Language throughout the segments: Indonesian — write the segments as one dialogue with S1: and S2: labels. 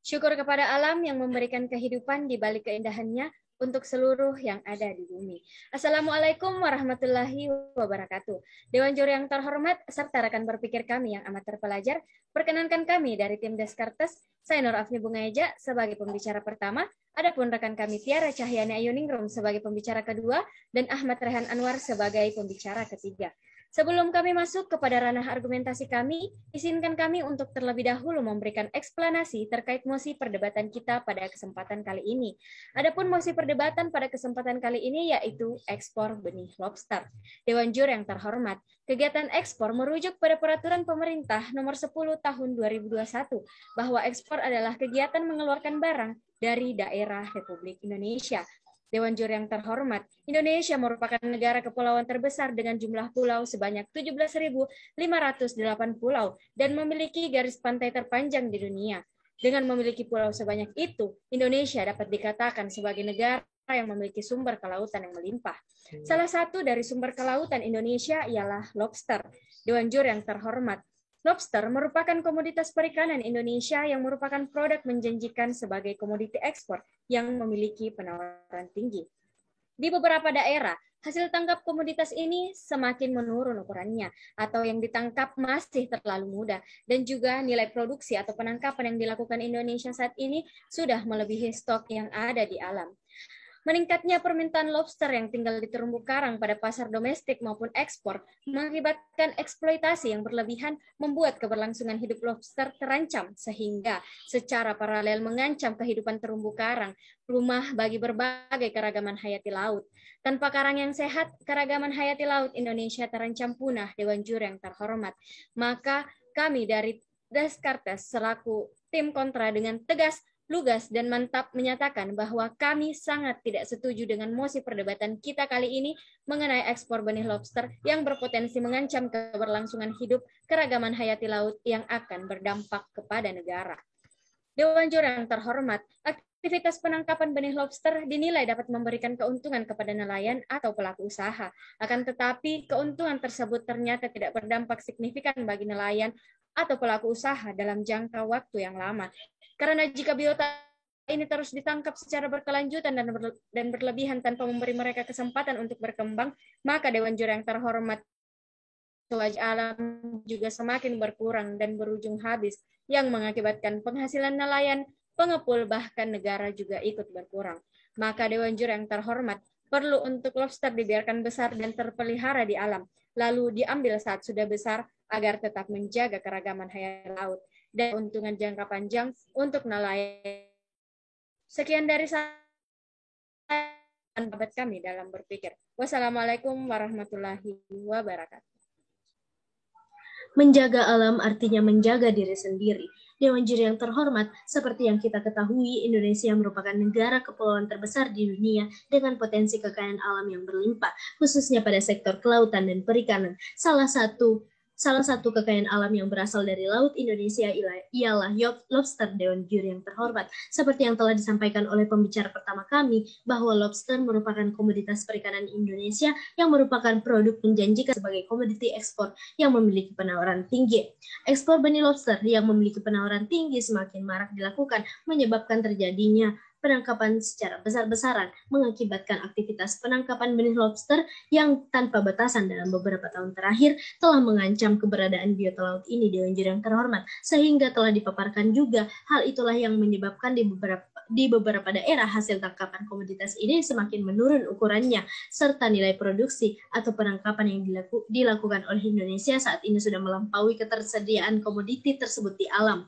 S1: Syukur kepada alam yang memberikan kehidupan di balik keindahannya untuk seluruh yang ada di bumi. Assalamualaikum warahmatullahi wabarakatuh. Dewan juri yang terhormat serta rekan berpikir kami yang amat terpelajar, perkenankan kami dari tim Descartes, saya Nur Afni Bungaeja sebagai pembicara pertama, adapun rekan kami Tiara Cahyani Ayuningrum sebagai pembicara kedua, dan Ahmad Rehan Anwar sebagai pembicara ketiga. Sebelum kami masuk kepada ranah argumentasi kami, izinkan kami untuk terlebih dahulu memberikan eksplanasi terkait mosi perdebatan kita pada kesempatan kali ini. Adapun mosi perdebatan pada kesempatan kali ini yaitu ekspor benih lobster. Dewan juri yang terhormat, kegiatan ekspor merujuk pada peraturan pemerintah nomor 10 tahun 2021 bahwa ekspor adalah kegiatan mengeluarkan barang dari daerah Republik Indonesia. Dewan juri yang terhormat, Indonesia merupakan negara kepulauan terbesar dengan jumlah pulau sebanyak 17.508 pulau dan memiliki garis pantai terpanjang di dunia. Dengan memiliki pulau sebanyak itu, Indonesia dapat dikatakan sebagai negara yang memiliki sumber kelautan yang melimpah. Salah satu dari sumber kelautan Indonesia ialah lobster. Dewan juri yang terhormat, lobster merupakan komoditas perikanan Indonesia yang merupakan produk menjanjikan sebagai komoditi ekspor yang memiliki penawaran tinggi. Di beberapa daerah, hasil tangkap komoditas ini semakin menurun ukurannya, atau yang ditangkap masih terlalu mudah, dan juga nilai produksi atau penangkapan yang dilakukan Indonesia saat ini sudah melebihi stok yang ada di alam. Meningkatnya permintaan lobster yang tinggal di terumbu karang pada pasar domestik maupun ekspor mengakibatkan eksploitasi yang berlebihan membuat keberlangsungan hidup lobster terancam sehingga secara paralel mengancam kehidupan terumbu karang, rumah bagi berbagai keragaman hayati laut. Tanpa karang yang sehat, keragaman hayati laut Indonesia terancam punah. Dewan juri yang terhormat. Maka kami dari Descartes selaku tim kontra dengan tegas, lugas, dan mantap menyatakan bahwa kami sangat tidak setuju dengan mosi perdebatan kita kali ini mengenai ekspor benih lobster yang berpotensi mengancam keberlangsungan hidup keragaman hayati laut yang akan berdampak kepada negara. Dewan juri yang terhormat, aktivitas penangkapan benih lobster dinilai dapat memberikan keuntungan kepada nelayan atau pelaku usaha. Akan tetapi, keuntungan tersebut ternyata tidak berdampak signifikan bagi nelayan atau pelaku usaha dalam jangka waktu yang lama. Karena jika biota ini terus ditangkap secara berkelanjutan dan berlebihan tanpa memberi mereka kesempatan untuk berkembang, maka Dewan juri yang terhormat, wajah alam juga semakin berkurang dan berujung habis, yang mengakibatkan penghasilan nelayan, pengepul, bahkan negara juga ikut berkurang. Maka Dewan juri yang terhormat, perlu untuk lobster dibiarkan besar dan terpelihara di alam, lalu diambil saat sudah besar agar tetap menjaga keragaman hayati laut dan keuntungan jangka panjang untuk nelayan. Sekian dari saya, pendapat kami dalam berpikir. Wassalamualaikum warahmatullahi wabarakatuh.
S2: Menjaga alam artinya menjaga diri sendiri. Dewan juri yang terhormat, seperti yang kita ketahui, Indonesia merupakan negara kepulauan terbesar di dunia dengan potensi kekayaan alam yang berlimpah, khususnya pada sektor kelautan dan perikanan. Salah satu kekayaan alam yang berasal dari laut Indonesia ialah lobster. Dewan juri yang terhormat, seperti yang telah disampaikan oleh pembicara pertama kami, bahwa lobster merupakan komoditas perikanan Indonesia yang merupakan produk menjanjikan sebagai komoditi ekspor yang memiliki penawaran tinggi. Ekspor benih lobster yang memiliki penawaran tinggi semakin marak dilakukan, menyebabkan terjadinya penangkapan secara besar-besaran, mengakibatkan aktivitas penangkapan benih lobster yang tanpa batasan dalam beberapa tahun terakhir telah mengancam keberadaan biota laut ini. Dewan juri yang terhormat, sehingga telah dipaparkan juga hal itulah yang menyebabkan di beberapa daerah hasil tangkapan komoditas ini semakin menurun ukurannya, serta nilai produksi atau penangkapan yang dilakukan oleh Indonesia saat ini sudah melampaui ketersediaan komoditi tersebut di alam.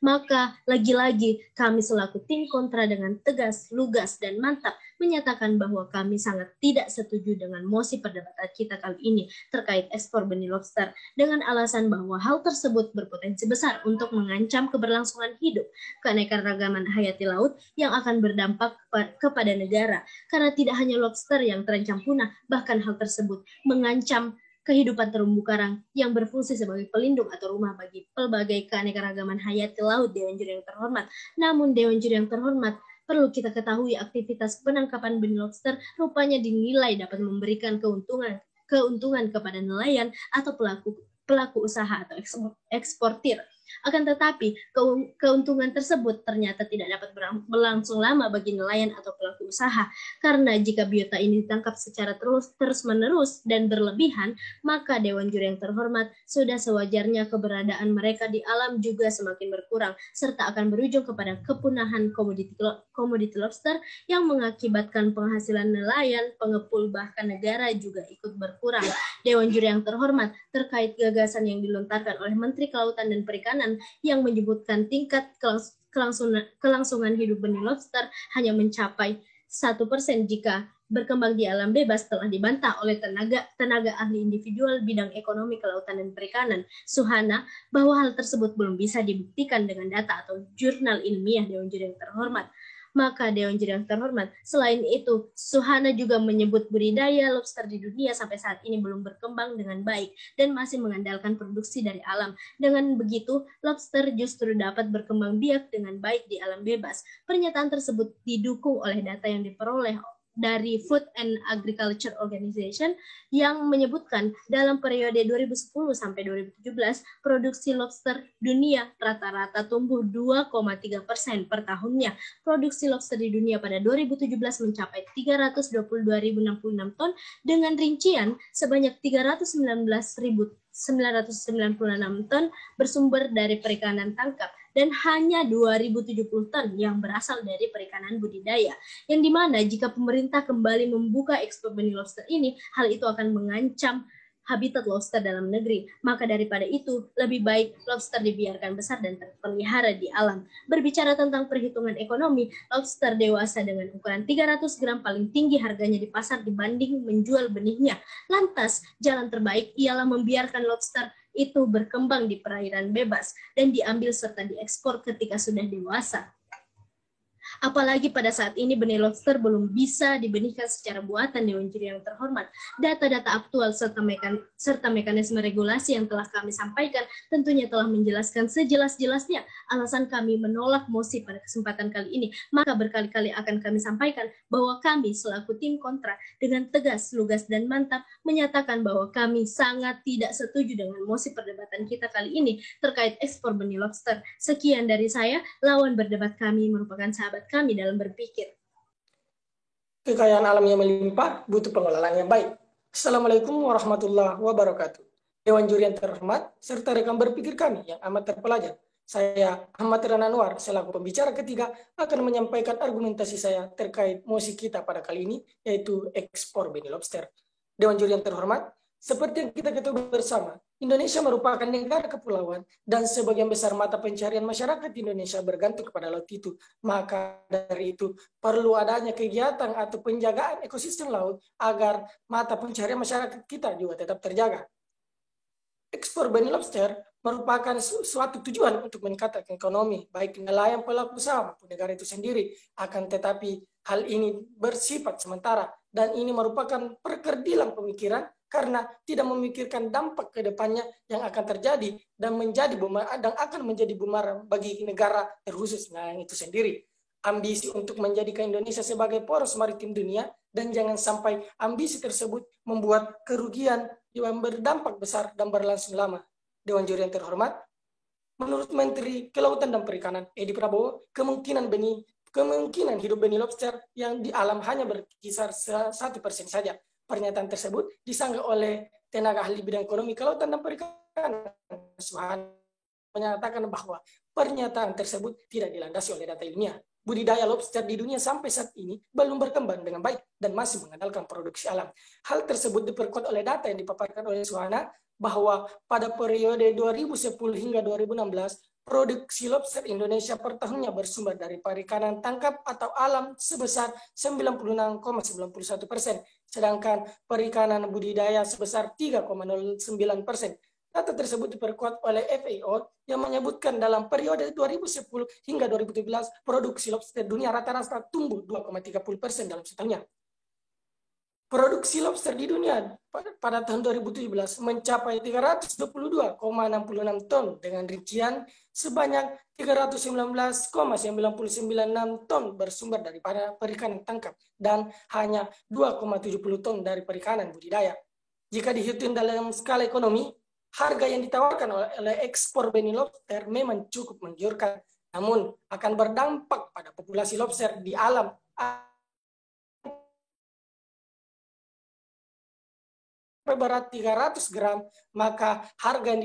S2: Maka lagi-lagi kami selaku tim kontra dengan tegas, lugas, dan mantap menyatakan bahwa kami sangat tidak setuju dengan mosi perdebatan kita kali ini terkait ekspor benih lobster dengan alasan bahwa hal tersebut berpotensi besar untuk mengancam keberlangsungan hidup keanekaragaman hayati laut yang akan berdampak kepada negara. Karena tidak hanya lobster yang terancam punah, bahkan hal tersebut mengancam kehidupan terumbu karang yang berfungsi sebagai pelindung atau rumah bagi pelbagai keanekaragaman hayati laut. Dewan juri yang terhormat, namun Dewan juri yang terhormat, perlu kita ketahui aktivitas penangkapan benih lobster rupanya dinilai dapat memberikan keuntungan kepada nelayan atau pelaku usaha atau eksportir. Akan tetapi, keuntungan tersebut ternyata tidak dapat berlangsung lama bagi nelayan atau pelaku usaha, karena jika biota ini ditangkap secara terus-menerus dan berlebihan, maka Dewan Juri yang terhormat sudah sewajarnya keberadaan mereka di alam juga semakin berkurang, serta akan berujung kepada kepunahan komoditi lobster yang mengakibatkan penghasilan nelayan, pengepul, bahkan negara juga ikut berkurang. Dewan Juri yang terhormat, terkait gagasan yang dilontarkan oleh Menteri Kelautan dan Perikanan yang menyebutkan tingkat kelangsungan hidup benih lobster hanya mencapai 1% jika berkembang di alam bebas telah dibantah oleh tenaga ahli individual bidang ekonomi kelautan dan perikanan, Suhana, bahwa hal tersebut belum bisa dibuktikan dengan data atau jurnal ilmiah. Dewan Juri yang terhormat. Maka Dewan Juri yang terhormat, selain itu, Suhana juga menyebut budidaya lobster di dunia sampai saat ini belum berkembang dengan baik dan masih mengandalkan produksi dari alam. Dengan begitu, lobster justru dapat berkembang biak dengan baik di alam bebas. Pernyataan tersebut didukung oleh data yang diperoleh dari Food and Agriculture Organization yang menyebutkan dalam periode 2010 sampai 2017 produksi lobster dunia rata-rata tumbuh 2,3% per tahunnya. Produksi lobster di dunia pada 2017 mencapai 322.066 ton dengan rincian sebanyak 319.996 ton bersumber dari perikanan tangkap dan hanya 2.070 ton yang berasal dari perikanan budidaya. Yang dimana jika pemerintah kembali membuka ekspor benih lobster ini, hal itu akan mengancam habitat lobster dalam negeri. Maka daripada itu, lebih baik lobster dibiarkan besar dan terpelihara di alam. Berbicara tentang perhitungan ekonomi, lobster dewasa dengan ukuran 300 gram paling tinggi harganya di pasar dibanding menjual benihnya. Lantas, jalan terbaik ialah membiarkan lobster itu berkembang di perairan bebas dan diambil serta diekspor ketika sudah dewasa. Apalagi pada saat ini benih lobster belum bisa dibenihkan secara buatan. Dewan Juri yang terhormat, data-data aktual serta mekanisme regulasi yang telah kami sampaikan tentunya telah menjelaskan sejelas-jelasnya alasan kami menolak mosi pada kesempatan kali ini. Maka berkali-kali akan kami sampaikan bahwa kami selaku tim kontra dengan tegas, lugas, dan mantap menyatakan bahwa kami sangat tidak setuju dengan mosi perdebatan kita kali ini terkait ekspor benih lobster. Sekian dari saya, lawan berdebat kami merupakan sahabat kami dalam berpikir.
S3: Kekayaan alam yang melimpah butuh pengelolaan yang baik. Assalamualaikum warahmatullahi wabarakatuh. Dewan Juri yang terhormat, serta rekan berpikir kami yang amat terpelajar. Saya, Ahmad Rian Anwar, selaku pembicara ketiga, akan menyampaikan argumentasi saya terkait mosi kita pada kali ini, yaitu ekspor benih lobster. Dewan Juri yang terhormat, seperti yang kita ketahui bersama, Indonesia merupakan negara kepulauan dan sebagian besar mata pencarian masyarakat Indonesia bergantung kepada laut itu. Maka dari itu perlu adanya kegiatan atau penjagaan ekosistem laut agar mata pencarian masyarakat kita juga tetap terjaga. Ekspor benih lobster merupakan suatu tujuan untuk meningkatkan ekonomi, baik nelayan, pelaku usaha maupun negara itu sendiri. Akan tetapi hal ini bersifat sementara dan ini merupakan perkerdilan pemikiran karena tidak memikirkan dampak ke depannya yang akan terjadi dan akan menjadi bumerang bagi negara terkhusus yang itu sendiri. Ambisi untuk menjadikan Indonesia sebagai poros maritim dunia dan jangan sampai ambisi tersebut membuat kerugian yang berdampak besar dan berlangsung lama. Dewan Juri yang terhormat, menurut Menteri Kelautan dan Perikanan Edi Prabowo, kemungkinan hidup benih lobster yang di alam hanya berkisar 1% saja. Pernyataan tersebut disanggah oleh tenaga ahli bidang ekonomi kelautan dan perikanan. Suhana menyatakan bahwa pernyataan tersebut tidak dilandasi oleh data ilmiah. Budidaya lobster di dunia sampai saat ini belum berkembang dengan baik dan masih mengandalkan produksi alam. Hal tersebut diperkuat oleh data yang dipaparkan oleh Suhana bahwa pada periode 2010 hingga 2016, produksi lobster Indonesia per tahunnya bersumber dari perikanan tangkap atau alam sebesar 96,91%, sedangkan perikanan budidaya sebesar 3,09%. Data tersebut diperkuat oleh FAO yang menyebutkan dalam periode 2010 hingga 2017 produksi lobster dunia rata-rata tumbuh 2,30% dalam setahunnya. Produksi lobster di dunia pada tahun 2017 mencapai 322,66 ton dengan rincian sebanyak 319,996 ton bersumber daripada perikanan tangkap dan hanya 2,70 ton dari perikanan budidaya. Jika dihitung dalam skala ekonomi, harga yang ditawarkan oleh ekspor benih lobster memang cukup menggiurkan, namun akan berdampak pada populasi lobster di alam berat 300 gram, maka harga yang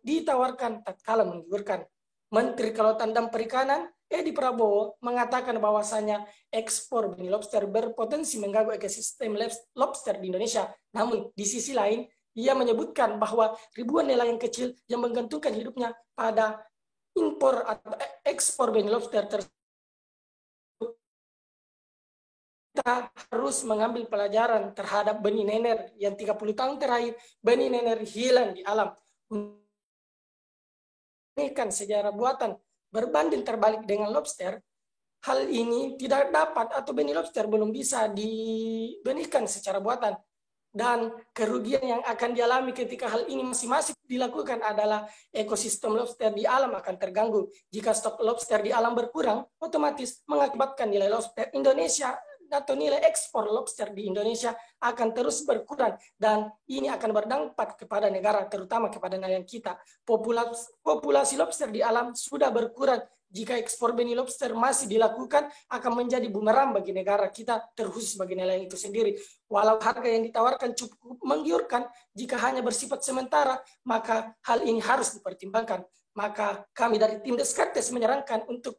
S3: ditawarkan tatkala menggiurkan. Menteri Kelautan dan Perikanan Edi Prabowo mengatakan bahwasanya ekspor benih lobster berpotensi mengganggu ekosistem lobster di Indonesia. Namun di sisi lain, ia menyebutkan bahwa ribuan nelayan kecil yang menggantungkan hidupnya pada impor atau ekspor benih lobster tersebut, kita harus mengambil pelajaran terhadap benih nener yang 30 tahun terakhir, benih nener hilang di alam. Ini kan sejarah buatan berbanding terbalik dengan lobster. Hal ini tidak dapat atau benih lobster belum bisa dibenihkan secara buatan. Dan kerugian yang akan dialami ketika hal ini masih dilakukan adalah ekosistem lobster di alam akan terganggu. Jika stok lobster di alam berkurang, otomatis mengakibatkan nilai lobster Indonesia atau nilai ekspor lobster di Indonesia akan terus berkurang, dan ini akan berdampak kepada negara, terutama kepada nelayan kita. Populasi lobster di alam sudah berkurang. Jika ekspor benih lobster masih dilakukan, akan menjadi bumerang bagi negara kita, terkhusus bagi nelayan itu sendiri. Walau harga yang ditawarkan cukup menggiurkan, jika hanya bersifat sementara, maka hal ini harus dipertimbangkan. Maka kami dari tim Descartes menyarankan untuk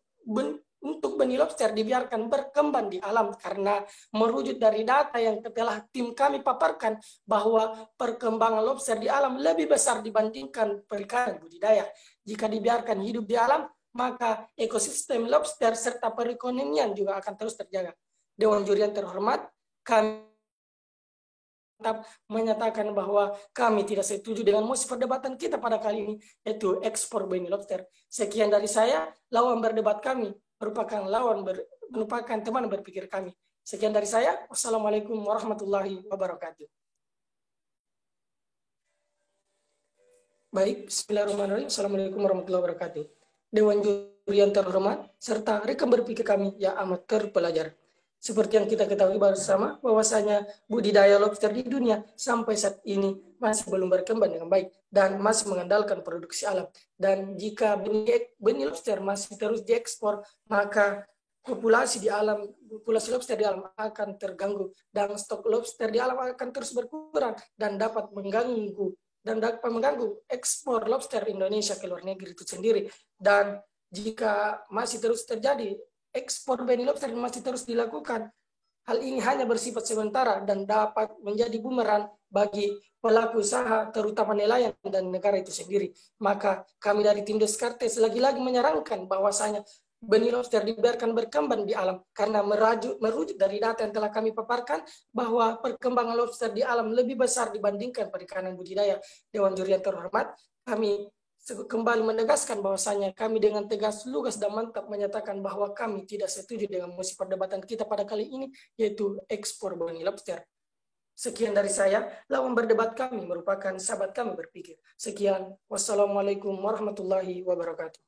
S3: benih lobster dibiarkan berkembang di alam, karena merujuk dari data yang telah tim kami paparkan bahwa perkembangan lobster di alam lebih besar dibandingkan perikanan budidaya. Jika dibiarkan hidup di alam, maka ekosistem lobster serta perekonomian juga akan terus terjaga. Dewan Juri yang terhormat, kami tetap menyatakan bahwa kami tidak setuju dengan mosi perdebatan kita pada kali ini, yaitu ekspor benih lobster. Sekian dari saya, lawan berdebat kami merupakan teman berpikir kami. Sekian dari saya, wassalamualaikum warahmatullahi wabarakatuh. Baik, bismillahirrahmanirrahim. Assalamualaikum warahmatullahi wabarakatuh. Dewan Juri yang terhormat, serta rekan berpikir kami yang amat terpelajar. Seperti yang kita ketahui bersama, bahwasanya budidaya lobster di dunia sampai saat ini masih belum berkembang dengan baik dan masih mengandalkan produksi alam. Dan jika benih lobster masih terus diekspor, maka populasi lobster di alam akan terganggu, dan stok lobster di alam akan terus berkurang dan dapat mengganggu ekspor lobster Indonesia ke luar negeri itu sendiri. Dan jika masih terus terjadi ekspor benih lobster masih terus dilakukan, hal ini hanya bersifat sementara dan dapat menjadi bumerang bagi pelaku usaha, terutama nelayan dan negara itu sendiri. Maka kami dari tim Descartes lagi-lagi menyarankan bahwasanya benih lobster dibiarkan berkembang di alam, karena merujuk dari data yang telah kami paparkan bahwa perkembangan lobster di alam lebih besar dibandingkan perikanan budidaya. Dewan Juri yang terhormat, kami kembali menegaskan bahwasanya kami dengan tegas, lugas, dan mantap menyatakan bahwa kami tidak setuju dengan mosi perdebatan kita pada kali ini, yaitu ekspor benih lobster. Sekian dari saya, lawan berdebat kami merupakan sahabat kami berpikir. Sekian, wassalamualaikum warahmatullahi wabarakatuh.